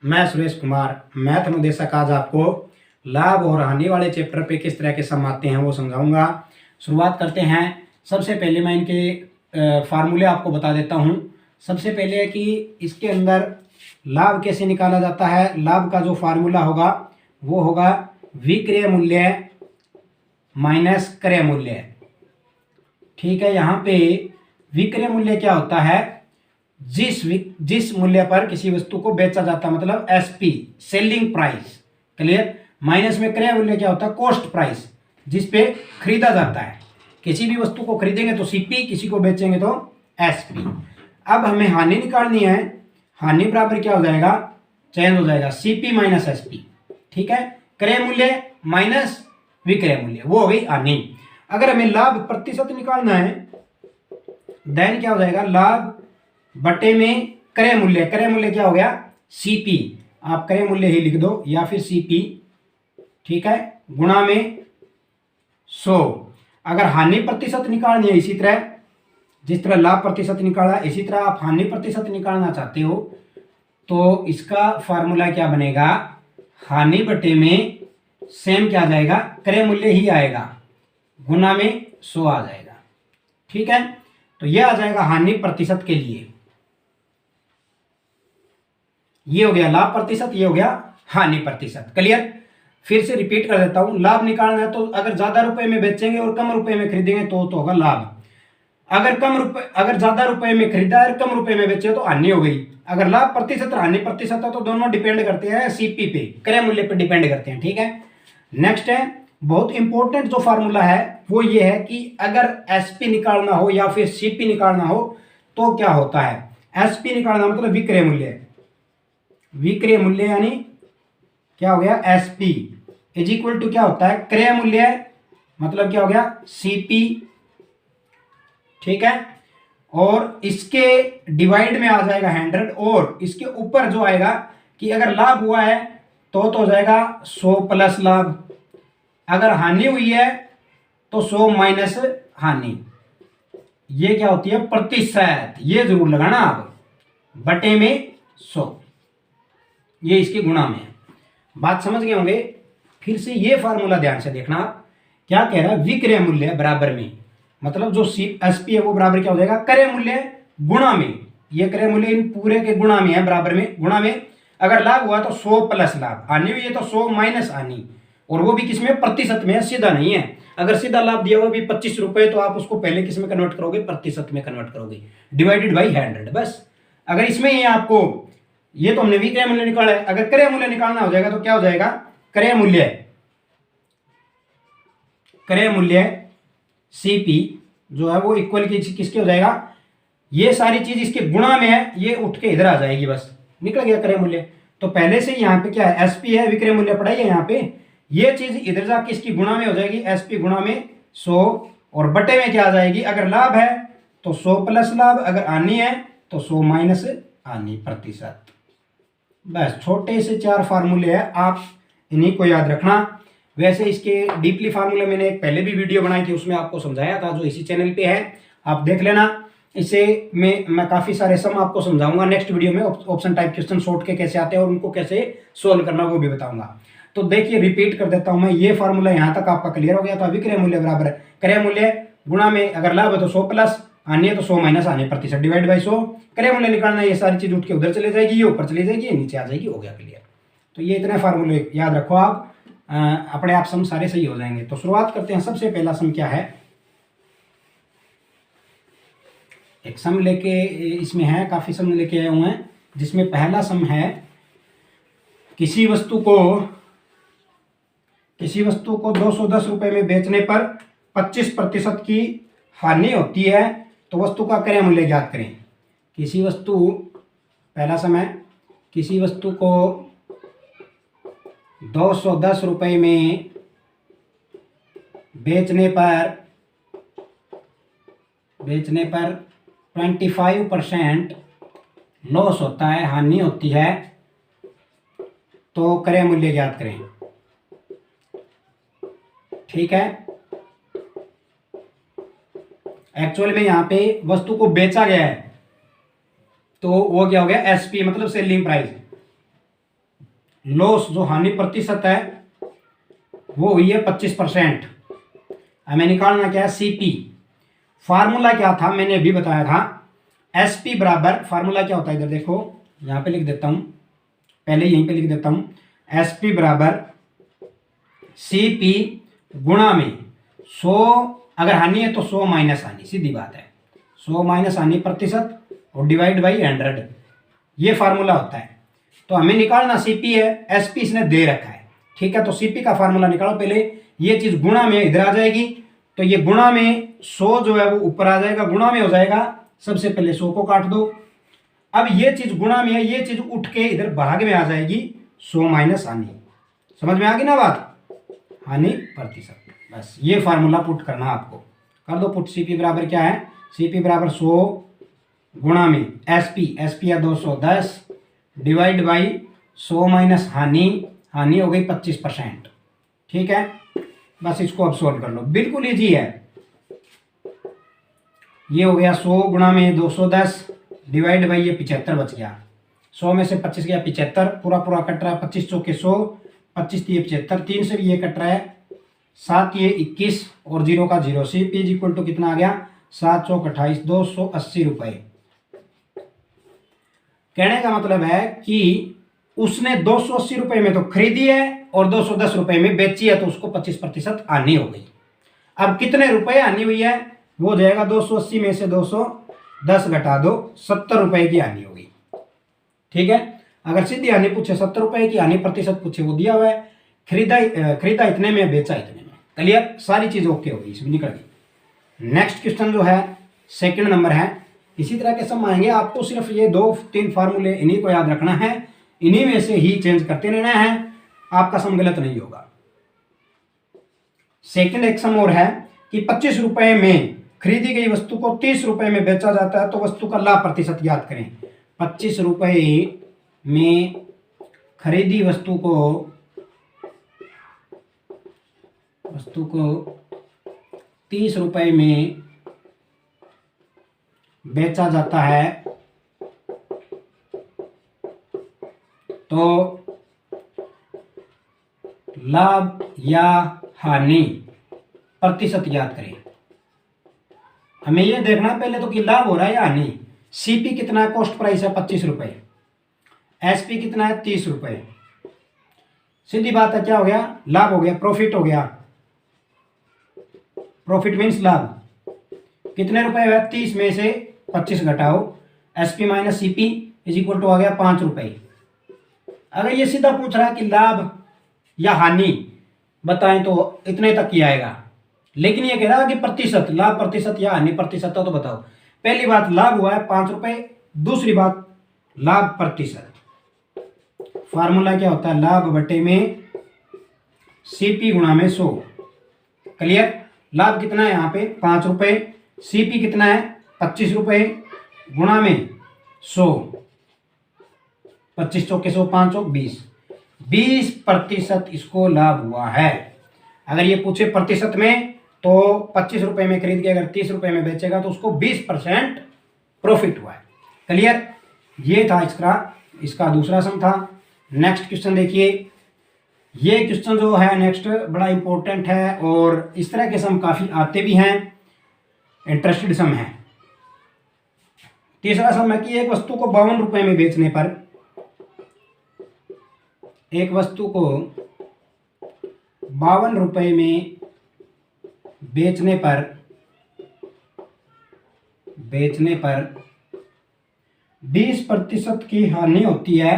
मैं सुरेश कुमार, मैथ अनुदेशक आज आपको लाभ और हानि वाले चैप्टर पे किस तरह के सम आते हैं वो समझाऊंगा। शुरुआत करते हैं। सबसे पहले मैं इनके फार्मूले आपको बता देता हूँ। सबसे पहले है कि इसके अंदर लाभ कैसे निकाला जाता है। लाभ का जो फार्मूला होगा वो होगा विक्रय मूल्य माइनस क्रय मूल्य। ठीक है, यहाँ पे विक्रय मूल्य क्या होता है, जिस मूल्य पर किसी वस्तु को बेचा जाता है, मतलब SP selling price. Clear. Minus में क्रय मूल्य क्या होता है, कॉस्ट प्राइस, जिस पे खरीदा जाता है। किसी भी वस्तु को खरीदेंगे तो सीपी, किसी को बेचेंगे तो एसपी। अब हमें हानि निकालनी है। हानि बराबर क्या हो जाएगा, चेंज हो जाएगा सीपी माइनस एसपी। ठीक है, क्रय मूल्य माइनस विक्रय मूल्य, वो हो गई हानि। अगर हमें लाभ प्रतिशत निकालना है देन क्या हो जाएगा, लाभ बटे में क्रय मूल्य। क्रय मूल्य क्या हो गया, सीपी। आप क्रय मूल्य ही लिख दो या फिर सीपी। ठीक है, गुणा में 100। अगर हानि प्रतिशत निकालनी है, इसी तरह जिस तरह लाभ प्रतिशत निकाला इसी तरह आप हानि प्रतिशत निकालना चाहते हो तो इसका फार्मूला क्या बनेगा, हानि बटे में सेम क्या आ जाएगा, क्रय मूल्य ही आएगा, गुना में 100 आ जाएगा। ठीक है, तो यह आ जाएगा हानि प्रतिशत के लिए। ये हो गया लाभ प्रतिशत, ये हो गया हानि प्रतिशत। क्लियर। फिर से रिपीट कर देता हूं। लाभ निकालना है तो अगर ज्यादा रुपए में बेचेंगे और कम रुपए में खरीदेंगे तो होगा लाभ। अगर ज्यादा रुपए में खरीदा है और कम रुपए में बेचे तो हानि हो गई। अगर लाभ प्रतिशत और हानि प्रतिशत है तो दोनों डिपेंड करते हैं सीपी पे, क्रय मूल्य पे डिपेंड करते हैं। ठीक है, नेक्स्ट है बहुत इंपॉर्टेंट जो फार्मूला है वो ये है कि अगर एसपी निकालना हो या फिर सीपी निकालना हो तो क्या होता है। एसपी निकालना मतलब विक्रय मूल्य। विक्रय मूल्य यानी क्या हो गया, एसपी इज इक्वल टू क्या होता है, क्रय मूल्य, मतलब क्या हो गया, सीपी। ठीक है, और इसके डिवाइड में आ जाएगा 100 और इसके ऊपर जो आएगा कि अगर लाभ हुआ है तो हो जाएगा 100 प्लस लाभ। अगर हानि हुई है तो 100 माइनस हानि। ये क्या होती है, प्रतिशत। ये जरूर लगाना आप, बटे में 100, ये इसके गुणा में है। बात समझ गए होंगे। फिर से ये फार्मूला ध्यान से देखना, क्या कह रहा है, विक्रय मूल्य बराबर में, मतलब जो एसपी है वो बराबर क्या हो जाएगा, क्रय मूल्य गुणा में। ये क्रय मूल्य इन पूरे के गुणा में है, बराबर में, गुणा में। अगर लाभ हुआ तो 100 प्लस लाभ, हानि हुई है तो 100 माइनस हानि, और वो भी किसमें, प्रतिशत में, सीधा नहीं है। अगर सीधा लाभ दिया हुआ भी 25 रुपए तो आप उसको पहले किस में कन्वर्ट करोगे, प्रतिशत में कन्वर्ट करोगे, डिवाइडेड बाई 100 बस। अगर इसमें ही आपको, ये तो हमने विक्रय मूल्य निकाला है, अगर क्रय मूल्य निकालना हो जाएगा तो क्या हो जाएगा, क्रय मूल्य सीपी जो है वो इक्वल किसके हो जाएगा, ये सारी चीज इसके गुणा में है, ये उठ के इधर आ जाएगी, बस निकल गया क्रय मूल्य। तो पहले से यहाँ पे क्या है, एसपी है, विक्रय मूल्य पड़ा है यहाँ पे, ये चीज इधर जाके इसकी गुणा में हो जाएगी, एसपी गुणा में 100, और बटे में क्या आ जाएगी, अगर लाभ है तो 100 प्लस लाभ, अगर हानि है तो 100 माइनस हानि प्रतिशत। बस छोटे से 4 फार्मूले हैं, आप इन्हीं को याद रखना। वैसे इसके डीपली फार्मूले मैंने एक पहले भी वीडियो बनाई थी, उसमें आपको समझाया था, जो इसी चैनल पे है, आप देख लेना। इससे मैं काफ़ी सारे सम आपको समझाऊंगा नेक्स्ट वीडियो में। ऑप्शन टाइप क्वेश्चन शॉर्ट के कैसे आते हैं और उनको कैसे सोल्व करना वो भी बताऊंगा। तो देखिए रिपीट कर देता हूं मैं, ये फार्मूला यहाँ तक आपका क्लियर हो गया था। विक्रय मूल्य बराबर है क्रय मूल्य गुणा में, अगर लाभ है तो 100 प्लस, हानि है तो 100 माइनस हानि प्रतिशत, डिवाइड बाई 100। क्रय मूल्य निकालना, ये सारी चीज उठ के उधर चले जाएगी, ये ऊपर चली जाएगी, ये नीचे आ जाएगी, हो गया क्लियर। तो ये इतने फार्मूले याद रखो आप, अपने आप सम सारे सही हो जाएंगे। तो शुरुआत करते हैं। सबसे पहला सम क्या है, एक सम लेके इसमें है, काफी सम लेके आए हुए हैं, जिसमें पहला सम है, किसी वस्तु को 210 रुपए में बेचने पर 25% की हानि होती है तो वस्तु का क्रय मूल्य ज्ञात करें। पहला सम है, किसी वस्तु को 210 रुपए में बेचने पर 25% लॉस होता है, हानि होती है, तो क्रय मूल्य ज्ञात करें। ठीक है, एक्चुअल में यहां पे वस्तु को बेचा गया है तो वो क्या हो गया, एसपी मतलब सेलिंग प्राइस। लॉस जो हानि प्रतिशत है वो हुई है 25%। हमें निकालना क्या है, सीपी। फार्मूला क्या था, मैंने अभी बताया था, एसपी बराबर, फार्मूला क्या होता है इधर देखो, यहाँ पे लिख देता हूँ, पहले यहीं पे लिख देता हूँ, एसपी बराबर सीपी गुणा में 100, अगर हानि है तो 100 माइनस हानि, सीधी बात है, 100 माइनस हानि प्रतिशत और डिवाइड बाई 100, ये फार्मूला होता है। तो हमें निकालना सीपी है, एसपी इसने दे रखा है, ठीक है। तो सीपी का फार्मूला निकालो, पहले ये चीज गुणा में इधर आ जाएगी, तो ये गुणा में 100 जो है वो ऊपर आ जाएगा, गुणा में हो जाएगा, सबसे पहले 100 को काट दो। अब ये चीज गुणा में है, ये चीज उठ के इधर भाग में आ जाएगी, 100 माइनस हानि। समझ में आ गई ना बात, हानि प्रतिशत। बस ये फार्मूला पुट करना आपको, कर दो पुट। सीपी बराबर क्या है, सीपी बराबर 100 गुणा में एसपी, एसपी है 210 डिवाइड बाई 100 माइनस हानि, हानि हो गई 25%, ठीक है। बस इसको अब सोल्व कर लो, बिल्कुल इजी है। ये हो गया 100 गुणा में 210 डिवाइड बाई ये 75 बच गया, 100 में से 25 गया 75, पूरा पूरा कट रहा है, 25 चौके 100, 25 ये 75, 3 से भी ये कट रहा है, 7 ये 21 और 0 का 0, सी पी इक्वल टू कितना आ गया, 7 चौक 28, 280 रुपये। कहने का मतलब है कि उसने 280 रुपये में तो खरीदी है और 210 रुपये में बेची है, तो उसको 25% हानि हो गई। अब कितने रुपए हानि हुई है, वो हो जाएगा 280 में से 210 घटा दो, 70 रुपए की हानि होगी, ठीक है। अगर सीधी हानि पूछे 70 रुपए की, हानि प्रतिशत पूछे वो दिया हुआ है, खरीदा इतने में, बेचा इतने में, क्लियर, सारी चीज ओके होगी, इसमें निकल गई। नेक्स्ट क्वेश्चन जो है सेकंड नंबर है, इसी तरह के सम आएंगे, आपको सिर्फ ये 2-3 फार्मूले इन्हीं को याद रखना है, इन्हीं में से ही चेंज करते रहना है, आपका सम गलत नहीं होगा। सेकंड एक सम और है कि 25 रुपए में खरीदी गई वस्तु को 30 रुपए में बेचा जाता है, तो वस्तु का लाभ प्रतिशत याद करें। 25 रुपए में खरीदी वस्तु को 30 रुपए में बेचा जाता है, तो लाभ या हानि प्रतिशत याद करें। हमें यह देखना पहले तो कि लाभ हो रहा है या हानि। सीपी कितना है, कॉस्ट प्राइस है 25 रुपए, एसपी कितना है 30 रुपए, सीधी बात है, क्या हो गया, लाभ हो गया, प्रॉफिट हो गया। प्रॉफिट मीन्स लाभ, कितने रुपए है, 30 में से 25 घटाओ, SP minus CP is equal to आ गया 5 रुपए। अगर ये सीधा पूछ रहा है कि लाभ या हानि बताएं तो इतने तक ही आएगा, लेकिन ये कह रहा है कि प्रतिशत, लाभ प्रतिशत या हानि प्रतिशत, तो बताओ। पहली बात लाभ हुआ है 5 रुपए, दूसरी बात लाभ प्रतिशत। फार्मूला क्या होता है, लाभ बटे में सीपी गुणा में 100, क्लियर। लाभ कितना है यहाँ पे 5 रुपए, सीपी कितना है 25 रुपए गुणा में 100, 25 चौके 100, 5 चौक 20% इसको लाभ हुआ है। अगर ये पूछे प्रतिशत में, तो 25 रुपए में खरीद के अगर 30 रुपए में बेचेगा तो उसको 20% प्रॉफिट हुआ है, क्लियर। ये था इसका दूसरा सम था। नेक्स्ट क्वेश्चन देखिए, ये क्वेश्चन जो है नेक्स्ट बड़ा इंपॉर्टेंट है, और इस तरह के सम काफी आते भी हैं, इंटरेस्टेड सम है। तीसरा सम है कि एक वस्तु को 52 रुपए में बेचने पर, एक वस्तु को 52 रुपए में बेचने पर 20% की हानि होती है,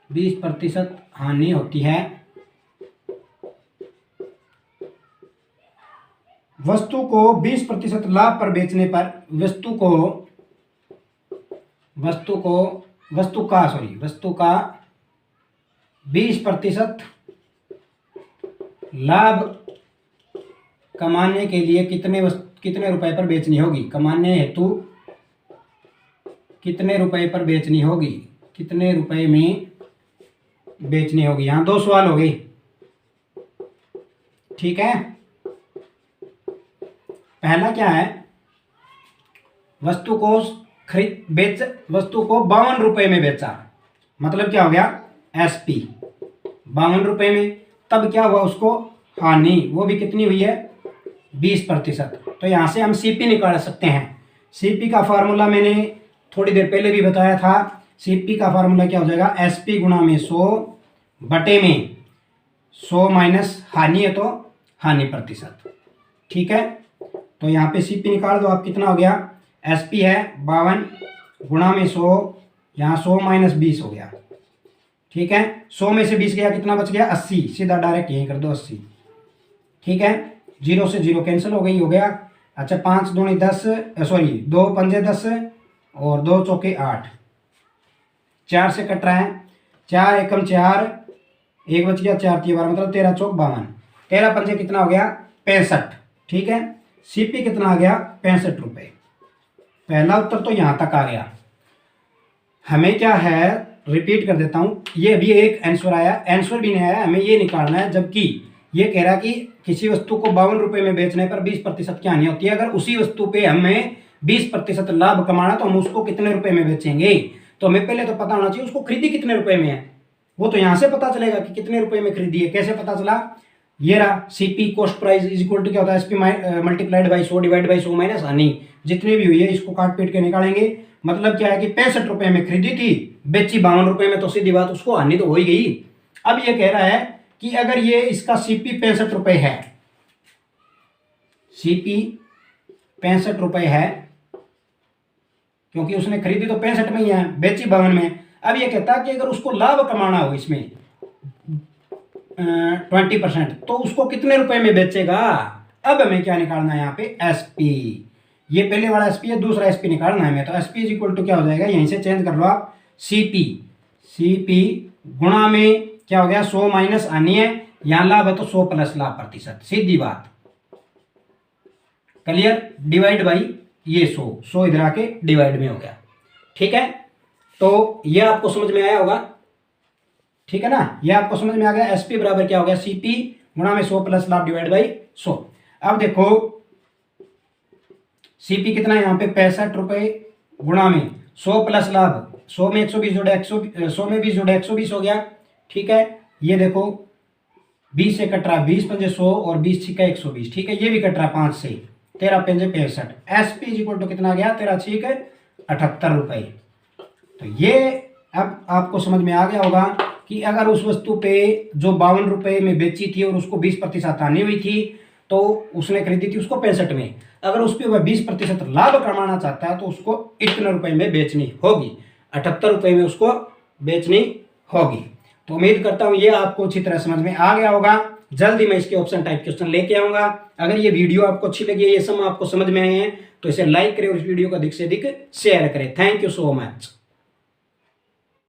20% हानि होती है। वस्तु को 20% लाभ पर बेचने पर वस्तु का 20% लाभ कमाने के लिए कितने रुपए पर बेचनी होगी, कमाने हेतु कितने रुपए पर बेचनी होगी, कितने रुपए में बेचनी होगी। यहां 2 सवाल हो गए, ठीक है। पहला क्या है, वस्तु को 52 रुपए में बेचा, मतलब क्या हो गया SP 52 रुपये में। तब क्या हुआ उसको हानि, वो भी कितनी हुई है 20%। तो यहाँ से हम CP निकाल सकते हैं। CP का फार्मूला मैंने थोड़ी देर पहले भी बताया था। CP का फार्मूला क्या हो जाएगा SP गुणा में 100 बटे में 100 माइनस हानि है तो हानि प्रतिशत। ठीक है, तो यहाँ पे CP निकाल दो आप, कितना हो गया SP है 52 गुणा में 100, यहाँ 100 माइनस 20 हो गया। ठीक है, 100 में से 20 गया, कितना बच गया 80, सीधा डायरेक्ट यहीं कर दो 80। ठीक है, 0 से 0 कैंसिल हो गई, हो गया। अच्छा 5 दूनी 10, सॉरी 2 पंजे 10 और 2 चौके 8, 4 से कट रहा है, 4 एकम 4, 1 बच गया, 4 3 12 मतलब 13 चौक 52, 13 पंजे कितना हो गया 65। ठीक है, CP कितना आ गया 65 रुपये। पहला उत्तर तो यहाँ तक आ गया। हमें क्या है, रिपीट कर देता हूँ, ये अभी एक आंसर आया, आंसर भी नहीं आया, हमें ये निकालना है। जबकि ये कह रहा कि किसी वस्तु को 52 रुपये में बेचने पर 20% की हानि होती है। अगर उसी वस्तु पे हमें 20% लाभ कमाना तो हम उसको कितने रुपए में बेचेंगे। तो हमें पहले तो पता होना चाहिए उसको खरीदी कितने रुपए में है। वो तो यहाँ से पता चलेगा कि कितने रुपए में खरीदी है। कैसे पता चला, ये रहा CP cost price is equal to क्या होता है SP multiplied by 100 divide by 100 minus हानि, जितनी भी हुई है इसको काट पीट के निकालेंगे। मतलब क्या है कि 65 रुपए में खरीदी थी, बेची 52 रुपए में, तो सीधी बात उसको हानि तो हो ही गई। अब ये कह रहा है कि अगर ये इसका CP 65 रुपए है, CP 65 रुपए है, क्योंकि उसने खरीदी तो 65 में ही है, बेची 52 में। अब ये कहता है कि अगर उसको लाभ कमाना हो इसमें 20%, तो उसको कितने रुपए में बेचेगा। अब हमें क्या निकालना है यहाँ पे SP, ये पहले वाला SP है, दूसरा SP निकालना है हमें। तो SP इज इक्वल टू क्या हो जाएगा, यहीं से चेंज कर लो आप, CP गुणा में क्या हो गया 100 माइनस हानि है, यहाँ लाभ है तो 100 प्लस लाभ प्रतिशत, सीधी बात, क्लियर। डिवाइड बाई ये 100 इधर आके डिवाइड में हो गया। ठीक है, तो ये आपको समझ में आया होगा, ठीक है ना, ये आपको समझ में आ गया। SP बराबर क्या हो गया CP गुणा में 100 प्लस लाभ डिवाइड बाई 100। अब देखो CP कितना है यहाँ पे 65 रुपए गुणा में 100 प्लस लाभ, 100 में 120 जोड़े 100 में 20 जोड़े 120 हो गया। ठीक है, ये देखो 20 से कट रहा 20 पंजे 100 और 20 छिका 120। ठीक है, ये भी कट रहा 5 से, 13 पंजे 65। SP इज इक्वल टू कितना आ गया 13 छिक 78 रुपए। तो ये अब आपको समझ में आ गया होगा कि अगर उस वस्तु पे जो 52 रुपए में बेची थी और उसको 20% हानि हुई थी, तो उसने खरीदी थी उसको 65 में, अगर उस पर वह 20% लाभ कमाना चाहता है तो उसको इतने रुपए में बेचनी होगी, 78 रुपए में उसको बेचनी होगी। तो उम्मीद करता हूँ ये आपको अच्छी तरह समझ में आ गया होगा। जल्दी मैं इसके ऑप्शन टाइप क्वेश्चन लेके आऊंगा। अगर ये वीडियो आपको अच्छी लगी है, ये सब आपको समझ में आए हैं, तो इसे लाइक करें और इस वीडियो को अधिक से अधिक शेयर करें। Thank you so much.